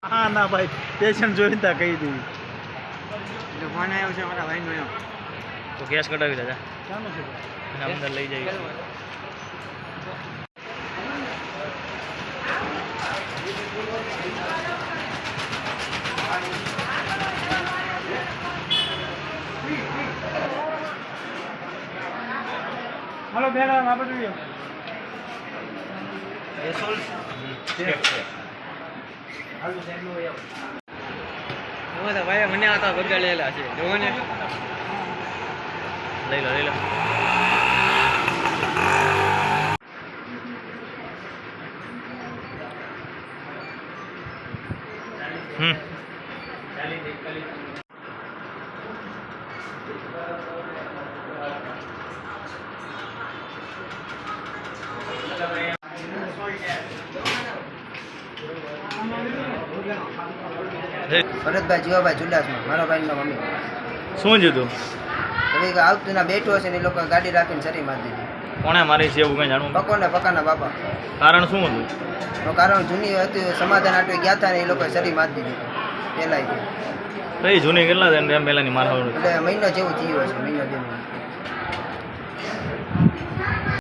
હા ના ભાઈ પેશન્ટ જોઈતા કહી દીધી ફોન આવ્યો છે મારા ભાઈનો એમ તો ગેસ કઢાવી દાદા ક્યાંનું છે અને અંદર લઈ જઈએ હાલો બેન આપણે જોઈએ ભાઈ મને આતા બગાડેલા છે જોવો ને લઈ લો લઈ લો ભરતભાઈ જીવાભાઈ ચુડાસમાં મારા ભાઈનો મમ્મી શું જીતું હવે આવતું ના બેઠો હશે ને એ લોકો ગાડી રાખીને સરી મારી દીધી કોણે મારી છે એવું કઈ જાણવું પકોને પકાના બાપા કારણ શું હતું તો કારણ જૂની હતી સમાધાન આટવે ગયા હતા ને એ લોકોએ સરી મારી દીધી પહેલાંથી કઈ જૂની કેટલા એમ પહેલાની મારવા એટલે મહિનો જેવું થયું હશે મહિનો બે મહિનો